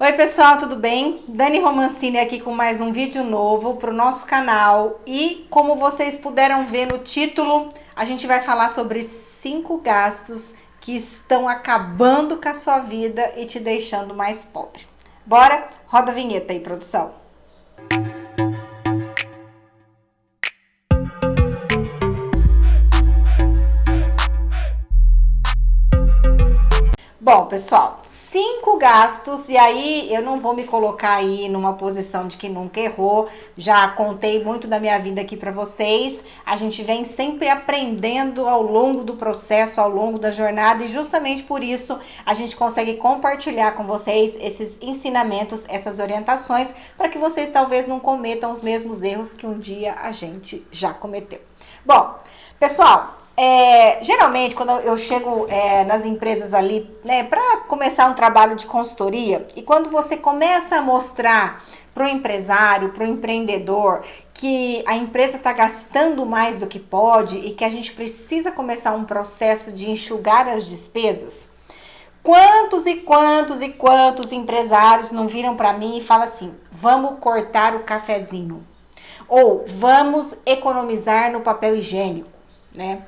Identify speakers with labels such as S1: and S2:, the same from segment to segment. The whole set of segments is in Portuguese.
S1: Oi pessoal, tudo bem? Dani Romancini aqui com mais um vídeo novo para o nosso canal e como vocês puderam ver no título, a gente vai falar sobre 5 gastos que estão acabando com a sua vida e te deixando mais pobre. Bora? Roda a vinheta aí, produção. Bom, pessoal, 5 gastos, e aí eu não vou me colocar aí numa posição de que nunca errou, já contei muito da minha vida aqui para vocês, a gente vem sempre aprendendo ao longo do processo, ao longo da jornada, e justamente por isso a gente consegue compartilhar com vocês esses ensinamentos, essas orientações, para que vocês talvez não cometam os mesmos erros que um dia a gente já cometeu. Bom, pessoal, geralmente quando eu chego nas empresas ali, né, para começar um trabalho de consultoria, e quando você começa a mostrar para o empresário, para o empreendedor, que a empresa está gastando mais do que pode e que a gente precisa começar um processo de enxugar as despesas, quantos e quantos e quantos empresários não viram para mim e falam assim: vamos cortar o cafezinho, ou vamos economizar no papel higiênico, né?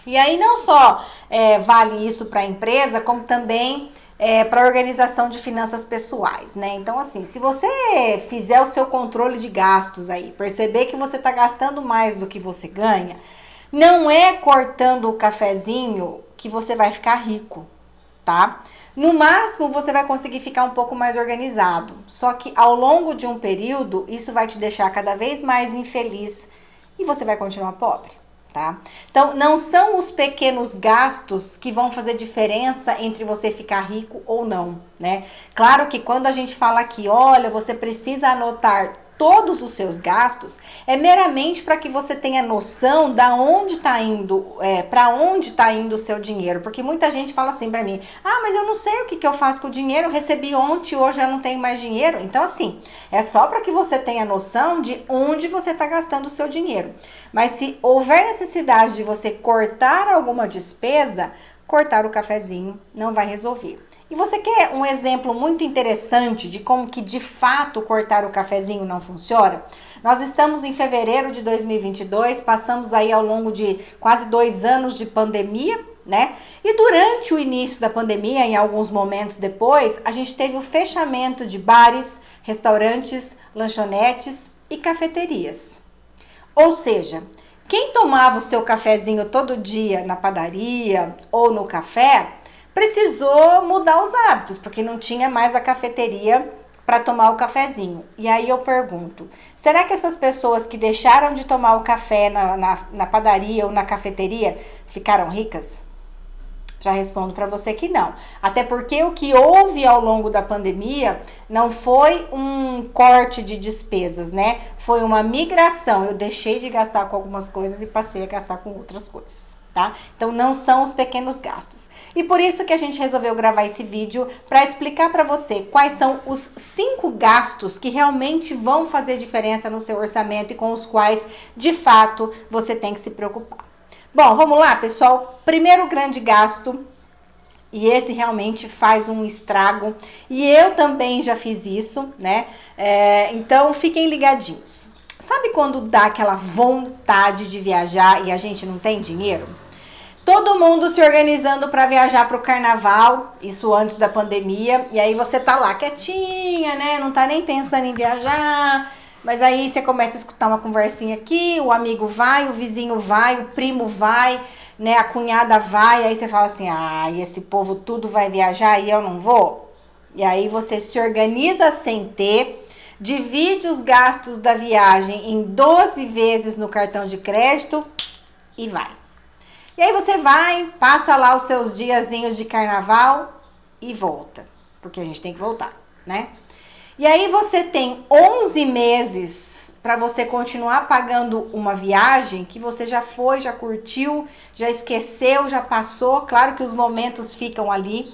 S1: E aí não só vale isso para a empresa, como também para a organização de finanças pessoais, né? Então, assim, se você fizer o seu controle de gastos aí, perceber que você está gastando mais do que você ganha, não é cortando o cafezinho que você vai ficar rico, tá? No máximo, você vai conseguir ficar um pouco mais organizado. Só que ao longo de um período, isso vai te deixar cada vez mais infeliz e você vai continuar pobre. Tá? Então, não são os pequenos gastos que vão fazer diferença entre você ficar rico ou não, né? Claro que quando a gente fala aqui, olha, você precisa anotar todos os seus gastos, é meramente para que você tenha noção da onde está indo, para onde está indo o seu dinheiro, porque muita gente fala assim para mim: ah, mas eu não sei o que eu faço com o dinheiro, eu recebi ontem, hoje eu não tenho mais dinheiro. Então, assim, é só para que você tenha noção de onde você está gastando o seu dinheiro. Mas se houver necessidade de você cortar alguma despesa, cortar o cafezinho não vai resolver. E você quer um exemplo muito interessante de como que de fato cortar o cafezinho não funciona? Nós estamos em fevereiro de 2022, passamos aí ao longo de quase 2 anos de pandemia, né? E durante o início da pandemia, em alguns momentos depois, a gente teve o fechamento de bares, restaurantes, lanchonetes e cafeterias. Ou seja, quem tomava o seu cafezinho todo dia na padaria ou no café, precisou mudar os hábitos, porque não tinha mais a cafeteria para tomar o cafezinho. E aí eu pergunto, será que essas pessoas que deixaram de tomar o café na padaria ou na cafeteria ficaram ricas? Já respondo para você que não. Até porque o que houve ao longo da pandemia não foi um corte de despesas, né? Foi uma migração. Eu deixei de gastar com algumas coisas e passei a gastar com outras coisas, tá? Então não são os pequenos gastos. E por isso que a gente resolveu gravar esse vídeo para explicar para você quais são os 5 gastos que realmente vão fazer diferença no seu orçamento e com os quais, de fato, você tem que se preocupar. Bom, vamos lá, pessoal. Primeiro grande gasto, e esse realmente faz um estrago, e eu também já fiz isso, né? Então, fiquem ligadinhos. Sabe quando dá aquela vontade de viajar e a gente não tem dinheiro? Todo mundo se organizando para viajar para o carnaval, isso antes da pandemia, e aí você tá lá quietinha, né? Não tá nem pensando em viajar. Mas aí você começa a escutar uma conversinha aqui, o amigo vai, o vizinho vai, o primo vai, né? A cunhada vai, aí você fala assim: ah, e esse povo tudo vai viajar e eu não vou? E aí você se organiza sem ter, divide os gastos da viagem em 12 vezes no cartão de crédito e vai. E aí você vai, passa lá os seus diazinhos de carnaval e volta, porque a gente tem que voltar, né? E aí você tem 11 meses para você continuar pagando uma viagem que você já foi, já curtiu, já esqueceu, já passou. Claro que os momentos ficam ali,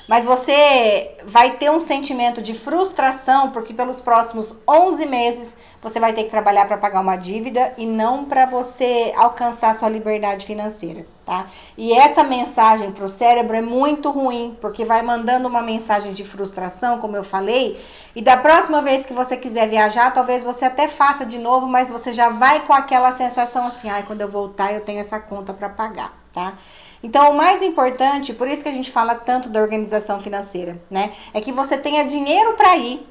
S1: Mas você vai ter um sentimento de frustração, porque pelos próximos 11 meses você vai ter que trabalhar para pagar uma dívida e não para você alcançar sua liberdade financeira, tá? E essa mensagem para o cérebro é muito ruim, porque vai mandando uma mensagem de frustração, como eu falei, e da próxima vez que você quiser viajar, talvez você até faça de novo, mas você já vai com aquela sensação assim, ai, quando eu voltar eu tenho essa conta para pagar, tá? Então, o mais importante, por isso que a gente fala tanto da organização financeira, né? É que você tenha dinheiro para ir,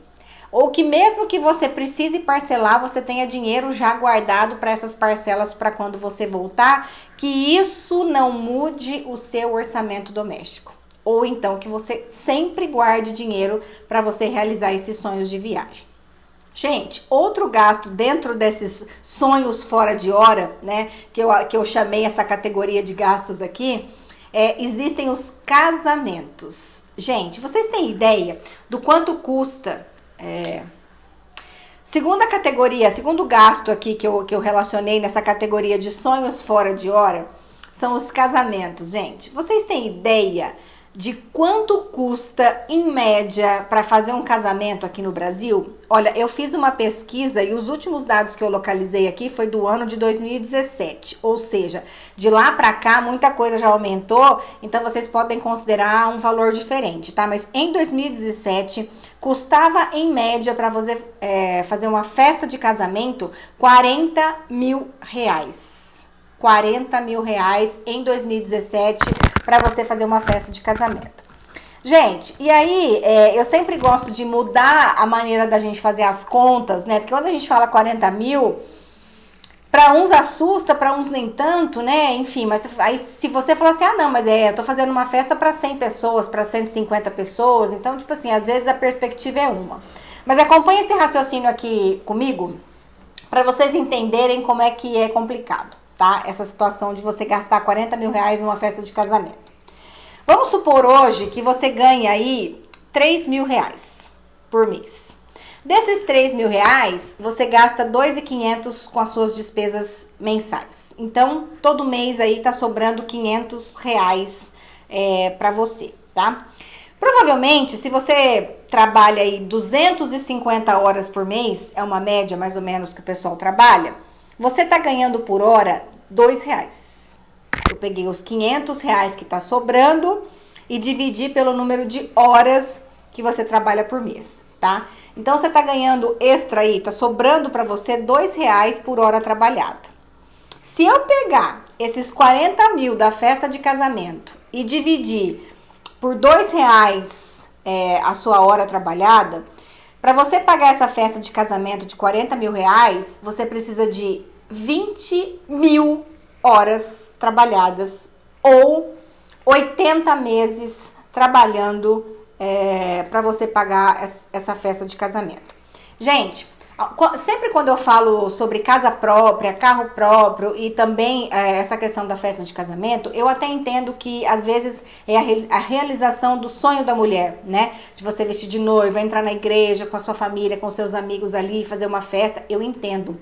S1: ou que mesmo que você precise parcelar, você tenha dinheiro já guardado para essas parcelas para quando você voltar, que isso não mude o seu orçamento doméstico. Ou então que você sempre guarde dinheiro para você realizar esses sonhos de viagem. Gente, outro gasto dentro desses sonhos fora de hora, né, que eu chamei essa categoria de gastos aqui, existem os casamentos. Gente, vocês têm ideia do quanto custa? Segunda categoria, segundo gasto aqui que eu relacionei nessa categoria de sonhos fora de hora, são os casamentos, gente. Vocês têm ideia de quanto custa, em média, para fazer um casamento aqui no Brasil? Olha, eu fiz uma pesquisa e os últimos dados que eu localizei aqui foi do ano de 2017. Ou seja, de lá para cá, muita coisa já aumentou, então vocês podem considerar um valor diferente, tá? Mas em 2017, custava, em média, para você fazer uma festa de casamento, R$40.000. R$40.000 em 2017 para você fazer uma festa de casamento. Gente, e aí eu sempre gosto de mudar a maneira da gente fazer as contas, né? Porque quando a gente fala 40 mil, para uns assusta, para uns nem tanto, né? Enfim, mas aí se você falar assim, ah não, mas eu tô fazendo uma festa para 100 pessoas, para 150 pessoas, então tipo assim, às vezes a perspectiva é uma. Mas acompanhe esse raciocínio aqui comigo, para vocês entenderem como é que é complicado. Tá? Essa situação de você gastar R$40.000 numa festa de casamento. Vamos supor hoje que você ganha aí R$3.000 por mês. Desses R$3.000, você gasta R$2.500 com as suas despesas mensais. Então, todo mês aí tá sobrando R$500 para você, tá? Provavelmente, se você trabalha aí 250 horas por mês, é uma média mais ou menos que o pessoal trabalha, você tá ganhando por hora R$2. Eu peguei os R$500 que tá sobrando e dividi pelo número de horas que você trabalha por mês, tá? Então, você tá ganhando extra aí, tá sobrando para você R$2 por hora trabalhada. Se eu pegar esses 40 mil da festa de casamento e dividir por R$2 a sua hora trabalhada, para você pagar essa festa de casamento de R$40.000, você precisa de 20.000 horas trabalhadas ou 80 meses trabalhando para você pagar essa festa de casamento. Gente, sempre quando eu falo sobre casa própria, carro próprio e também essa questão da festa de casamento, eu até entendo que às vezes é a realização do sonho da mulher, né? De você vestir de noiva, entrar na igreja com a sua família, com seus amigos ali, fazer uma festa, eu entendo.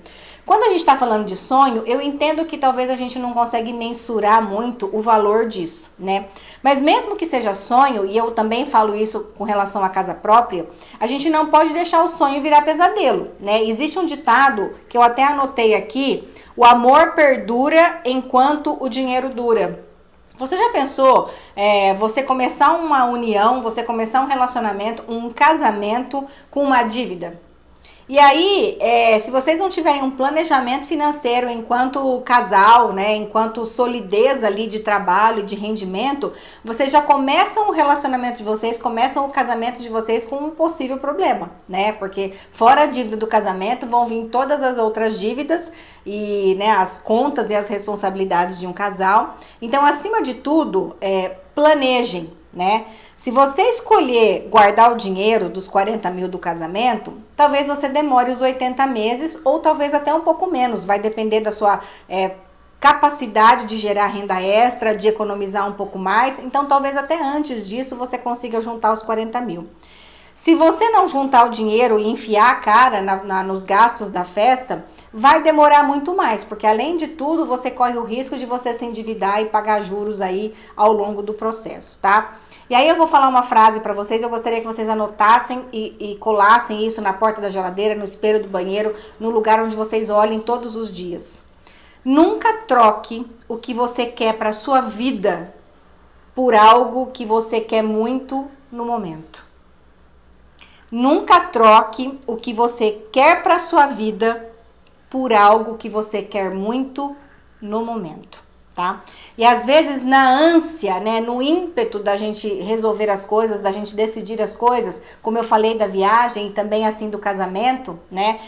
S1: Quando a gente está falando de sonho, eu entendo que talvez a gente não consegue mensurar muito o valor disso, né? Mas mesmo que seja sonho, e eu também falo isso com relação à casa própria, a gente não pode deixar o sonho virar pesadelo, né? Existe um ditado que eu até anotei aqui, o amor perdura enquanto o dinheiro dura. Você já pensou você começar uma união, você começar um relacionamento, um casamento com uma dívida? E aí, se vocês não tiverem um planejamento financeiro enquanto casal, né, enquanto solidez ali de trabalho e de rendimento, vocês já começam o relacionamento de vocês, começam o casamento de vocês com um possível problema, né? Porque fora a dívida do casamento vão vir todas as outras dívidas e, né, as contas e as responsabilidades de um casal. Então, acima de tudo, planejem, né? Se você escolher guardar o dinheiro dos 40 mil do casamento, talvez você demore os 80 meses ou talvez até um pouco menos. Vai depender da sua capacidade de gerar renda extra, de economizar um pouco mais. Então, talvez até antes disso você consiga juntar os 40 mil. Se você não juntar o dinheiro e enfiar a cara nos gastos da festa, vai demorar muito mais, porque além de tudo, você corre o risco de você se endividar e pagar juros aí ao longo do processo, tá? E aí eu vou falar uma frase para vocês, eu gostaria que vocês anotassem e colassem isso na porta da geladeira, no espelho do banheiro, no lugar onde vocês olhem todos os dias. Nunca troque o que você quer para sua vida por algo que você quer muito no momento. Nunca troque o que você quer para sua vida por algo que você quer muito no momento, tá? E às vezes na ânsia, né, no ímpeto da gente resolver as coisas, da gente decidir as coisas, como eu falei da viagem e também assim do casamento, né,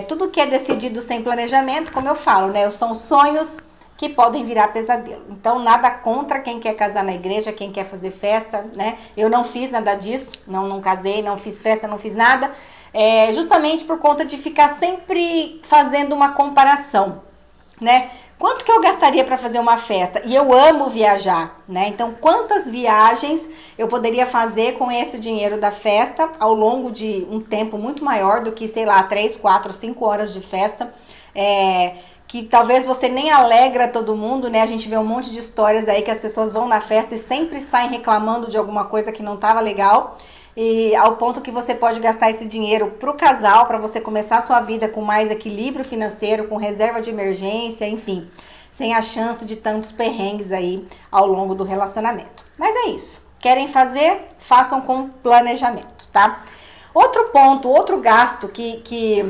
S1: tudo que é decidido sem planejamento, como eu falo, né, são sonhos que podem virar pesadelo. Então nada contra quem quer casar na igreja, quem quer fazer festa, né, eu não fiz nada disso, não casei, não fiz festa, não fiz nada, justamente por conta de ficar sempre fazendo uma comparação, né? Quanto que eu gastaria para fazer uma festa? E eu amo viajar, né? Então, quantas viagens eu poderia fazer com esse dinheiro da festa ao longo de um tempo muito maior do que, sei lá, 3, 4, 5 horas de festa, que talvez você nem alegra todo mundo, né? A gente vê um monte de histórias aí que as pessoas vão na festa e sempre saem reclamando de alguma coisa que não estava legal. E ao ponto que você pode gastar esse dinheiro para o casal, para você começar a sua vida com mais equilíbrio financeiro, com reserva de emergência, enfim, sem a chance de tantos perrengues aí ao longo do relacionamento. Mas é isso. Querem fazer? Façam com planejamento, tá? Outro ponto, outro gasto que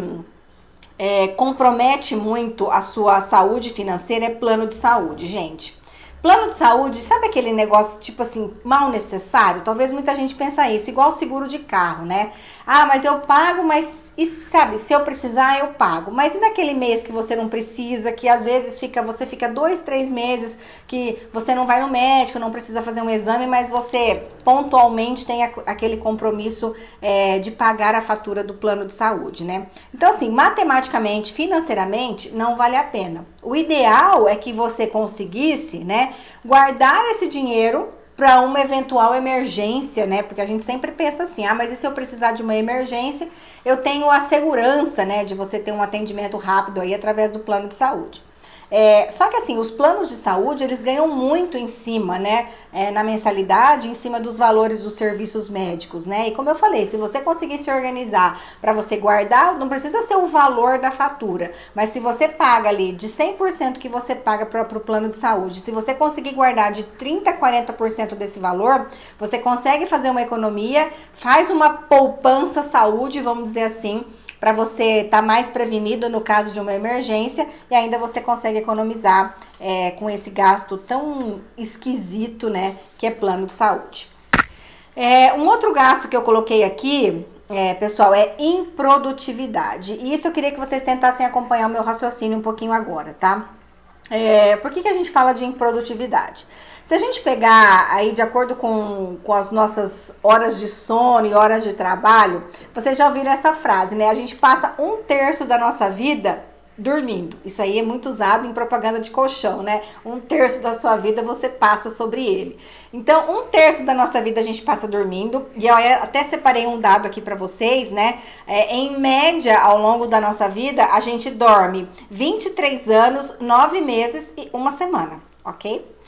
S1: compromete muito a sua saúde financeira é plano de saúde, gente. Plano de saúde, sabe aquele negócio tipo assim, mal necessário? Talvez muita gente pensa isso, igual seguro de carro, né? Ah, mas eu pago, mas e sabe, se eu precisar eu pago. Mas e naquele mês que você não precisa, que às vezes você fica 2, 3 meses que você não vai no médico, não precisa fazer um exame, mas você pontualmente tem aquele compromisso de pagar a fatura do plano de saúde, né? Então assim, matematicamente, financeiramente, não vale a pena. O ideal é que você conseguisse, né, guardar esse dinheiro para uma eventual emergência, né? Porque a gente sempre pensa assim, mas e se eu precisar de uma emergência, eu tenho a segurança, né, de você ter um atendimento rápido aí através do plano de saúde. Só que assim, os planos de saúde, eles ganham muito em cima, né, na mensalidade, em cima dos valores dos serviços médicos, né, e como eu falei, se você conseguir se organizar para você guardar, não precisa ser o valor da fatura, mas se você paga ali de 100% que você paga para o plano de saúde, se você conseguir guardar de 30% a 40% desse valor, você consegue fazer uma economia, faz uma poupança saúde, vamos dizer assim, para você estar mais prevenido no caso de uma emergência e ainda você consegue economizar com esse gasto tão esquisito, né, que é plano de saúde. Um outro gasto que eu coloquei aqui, pessoal, é improdutividade. E isso eu queria que vocês tentassem acompanhar o meu raciocínio um pouquinho agora, tá? Por que a gente fala de improdutividade? Se a gente pegar aí de acordo com as nossas horas de sono e horas de trabalho, vocês já ouviram essa frase, né? A gente passa 1/3 da nossa vida dormindo. Isso aí é muito usado em propaganda de colchão, né? 1/3 da sua vida você passa sobre ele. Então, 1/3 da nossa vida a gente passa dormindo. E eu até separei um dado aqui para vocês, né? Em média, ao longo da nossa vida, a gente dorme 23 anos, 9 meses e 1 semana, ok?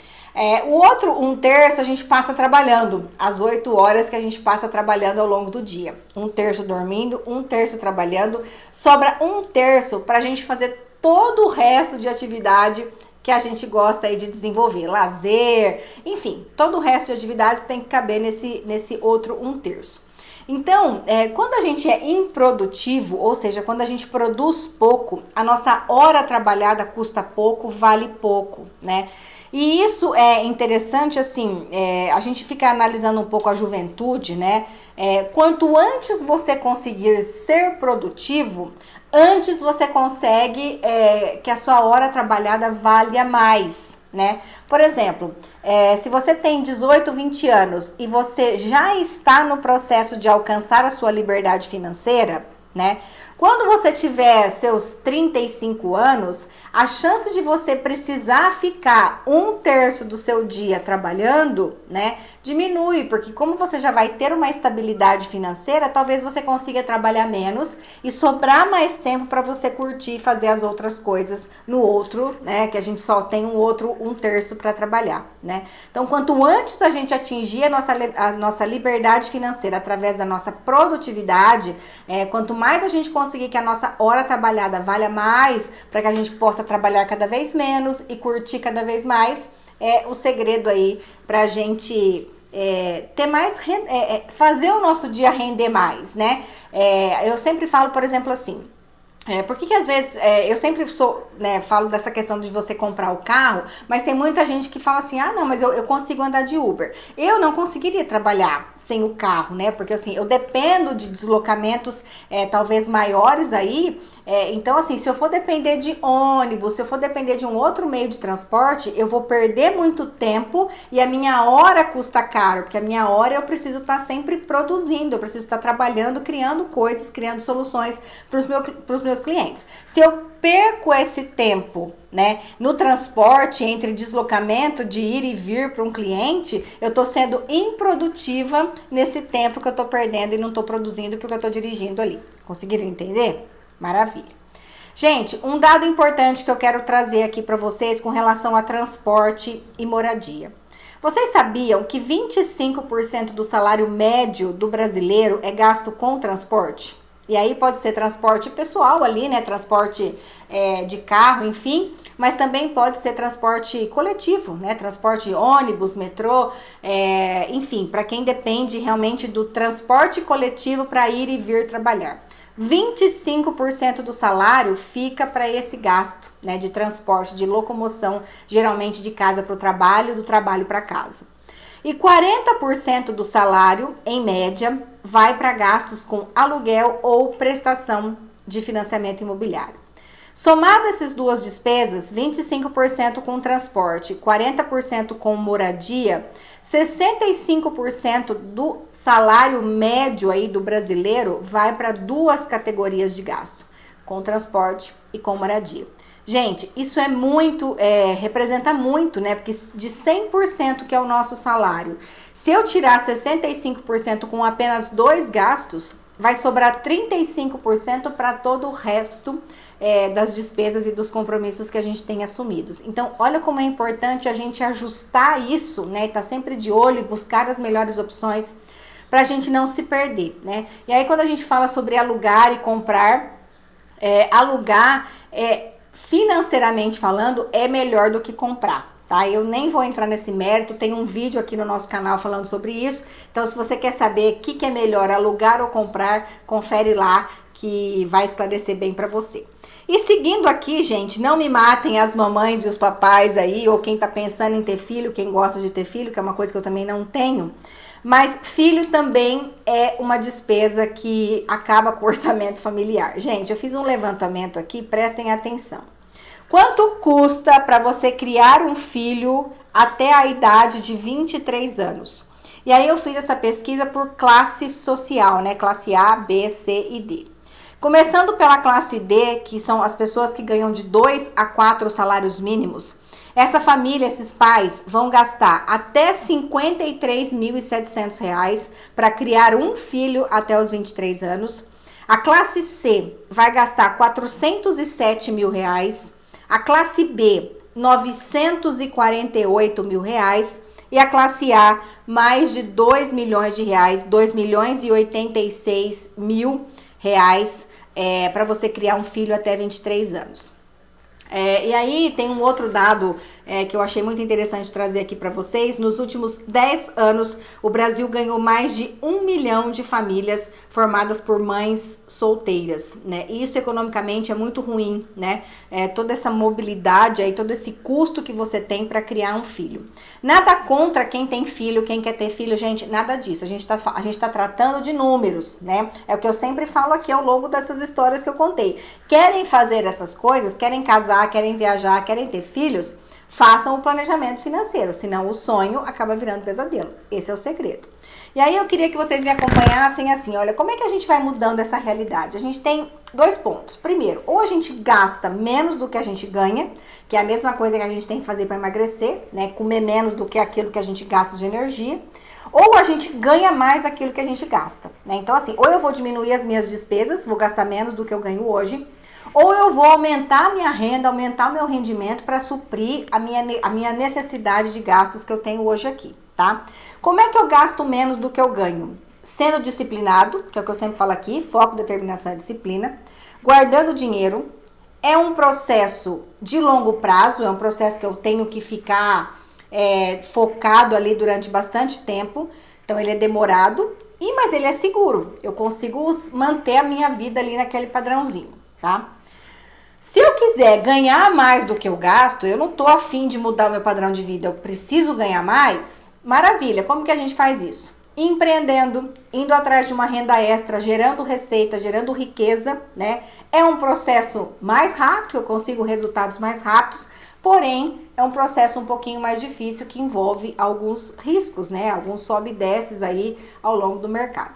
S1: O outro 1/3 a gente passa trabalhando, as 8 horas que a gente passa trabalhando ao longo do dia. 1/3 dormindo, 1/3 trabalhando, sobra 1/3 para a gente fazer todo o resto de atividade que a gente gosta aí de desenvolver, lazer, enfim, todo o resto de atividades tem que caber nesse outro 1/3. Então, quando a gente é improdutivo, ou seja, quando a gente produz pouco, a nossa hora trabalhada custa pouco, vale pouco, né? E isso é interessante, assim, a gente fica analisando um pouco a juventude, né? Quanto antes você conseguir ser produtivo, antes você consegue que a sua hora trabalhada valha mais, né? Por exemplo, se você tem 18, 20 anos e você já está no processo de alcançar a sua liberdade financeira, né? Quando você tiver seus 35 anos, a chance de você precisar ficar 1/3 do seu dia trabalhando, né, diminui, porque como você já vai ter uma estabilidade financeira, talvez você consiga trabalhar menos e sobrar mais tempo para você curtir e fazer as outras coisas no outro, né? Que a gente só tem um terço para trabalhar, né? Então, quanto antes a gente atingir a nossa liberdade financeira através da nossa produtividade, quanto mais a gente conseguir que a nossa hora trabalhada valha mais, para que a gente possa trabalhar cada vez menos e curtir cada vez mais, é o segredo aí pra gente ter mais, fazer o nosso dia render mais, né? Eu sempre falo, por exemplo, assim, por que às vezes, eu sempre falo dessa questão de você comprar o carro, mas tem muita gente que fala assim, não, mas eu consigo andar de Uber. Eu não conseguiria trabalhar sem o carro, né? Porque assim, eu dependo de deslocamentos talvez maiores aí, então assim, se eu for depender de ônibus, se eu for depender de um outro meio de transporte, eu vou perder muito tempo e a minha hora custa caro, porque a minha hora eu preciso estar sempre produzindo, eu preciso estar trabalhando, criando coisas, criando soluções para os meus clientes. Se eu perco esse tempo, né, no transporte, entre deslocamento de ir e vir para um cliente, eu estou sendo improdutiva nesse tempo que eu estou perdendo e não estou produzindo porque eu estou dirigindo ali. Conseguiram entender? Maravilha. Gente, um dado importante que eu quero trazer aqui para vocês com relação a transporte e moradia. Vocês sabiam que 25% do salário médio do brasileiro é gasto com transporte? E aí pode ser transporte pessoal ali, né? Transporte de carro, enfim. Mas também pode ser transporte coletivo, né? Transporte ônibus, metrô, enfim, para quem depende realmente do transporte coletivo para ir e vir trabalhar. 25% do salário fica para esse gasto, né, de transporte, de locomoção, geralmente de casa para o trabalho, do trabalho para casa. E 40% do salário, em média, vai para gastos com aluguel ou prestação de financiamento imobiliário. Somado essas duas despesas, 25% com transporte, 40% com moradia, 65% do salário médio aí do brasileiro vai para duas categorias de gasto, com transporte e com moradia. Gente, isso é muito, representa muito, né? Porque de 100% que é o nosso salário, se eu tirar 65% com apenas dois gastos, vai sobrar 35% para todo o resto das despesas e dos compromissos que a gente tem assumidos. Então, olha como é importante a gente ajustar isso, né? Tá sempre de olho e buscar as melhores opções para a gente não se perder, né? E aí, quando a gente fala sobre alugar e comprar, alugar financeiramente falando, é melhor do que comprar, tá? Eu nem vou entrar nesse mérito, tem um vídeo aqui no nosso canal falando sobre isso. Então, se você quer saber o que é melhor, alugar ou comprar, confere lá que vai esclarecer bem para você. E seguindo aqui, gente, não me matem as mamães e os papais aí, ou quem tá pensando em ter filho, quem gosta de ter filho, que é uma coisa que eu também não tenho. Mas filho também é uma despesa que acaba com o orçamento familiar. Gente, eu fiz um levantamento aqui, prestem atenção. Quanto custa para você criar um filho até a idade de 23 anos? E aí eu fiz essa pesquisa por classe social, né? Classe A, B, C e D. Começando pela classe D, que são as pessoas que ganham de 2 a 4 salários mínimos, essa família, esses pais, vão gastar até R$ 53.700 para criar um filho até os 23 anos. A classe C vai gastar R$ 407 mil. A classe B, R$ 948 mil. E a classe A, mais de R$ 2 milhões, R$ 2.086.000 para você criar um filho até 23 anos. E aí tem um outro dado que eu achei muito interessante trazer aqui para vocês. Nos últimos 10 anos, o Brasil ganhou mais de 1 milhão de famílias formadas por mães solteiras, né? E isso economicamente é muito ruim, né? Toda essa mobilidade aí, todo esse custo que você tem para criar um filho. Nada contra quem tem filho, quem quer ter filho, gente, nada disso. A gente tá tratando de números, né? É o que eu sempre falo aqui ao longo dessas histórias que eu contei. Querem fazer essas coisas, querem casar, querem viajar, querem ter filhos, façam o planejamento financeiro, senão o sonho acaba virando pesadelo. Esse é o segredo. E aí eu queria que vocês me acompanhassem assim, olha, como é que a gente vai mudando essa realidade? A gente tem 2 pontos. Primeiro, ou a gente gasta menos do que a gente ganha, que é a mesma coisa que a gente tem que fazer para emagrecer, né? Comer menos do que aquilo que a gente gasta de energia. ou a gente ganha mais aquilo que a gente gasta, né? Então assim, ou eu vou diminuir as minhas despesas, vou gastar menos do que eu ganho hoje, ou eu vou aumentar a minha renda, aumentar o meu rendimento para suprir a minha necessidade de gastos que eu tenho hoje aqui, tá? Como é que eu gasto menos do que eu ganho? Sendo disciplinado, que é o que eu sempre falo aqui, foco, determinação e disciplina, guardando dinheiro. É um processo de longo prazo, é um processo que eu tenho que ficar focado ali durante bastante tempo, então ele é demorado, mas ele é seguro, eu consigo manter a minha vida ali naquele padrãozinho, tá? Se eu quiser ganhar mais do que eu gasto, eu não tô afim de mudar o meu padrão de vida, eu preciso ganhar mais, maravilha, como que a gente faz isso? Empreendendo, indo atrás de uma renda extra, gerando receita, gerando riqueza, né? É um processo mais rápido, eu consigo resultados mais rápidos, porém é um processo um pouquinho mais difícil que envolve alguns riscos, né? Alguns sobe e desces aí ao longo do mercado.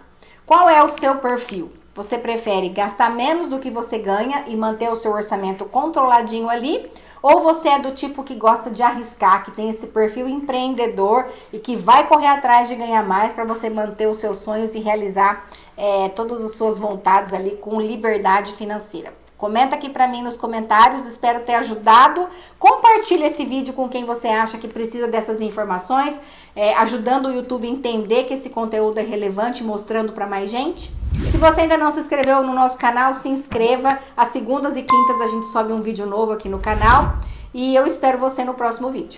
S1: Qual é o seu perfil? Você prefere gastar menos do que você ganha e manter o seu orçamento controladinho ali? Ou você é do tipo que gosta de arriscar, que tem esse perfil empreendedor e que vai correr atrás de ganhar mais para você manter os seus sonhos e realizar todas as suas vontades ali com liberdade financeira? Comenta aqui para mim nos comentários, espero ter ajudado. Compartilha esse vídeo com quem você acha que precisa dessas informações, ajudando o YouTube a entender que esse conteúdo é relevante, mostrando para mais gente. Se você ainda não se inscreveu no nosso canal, se inscreva. Às segundas e quintas a gente sobe um vídeo novo aqui no canal. E eu espero você no próximo vídeo.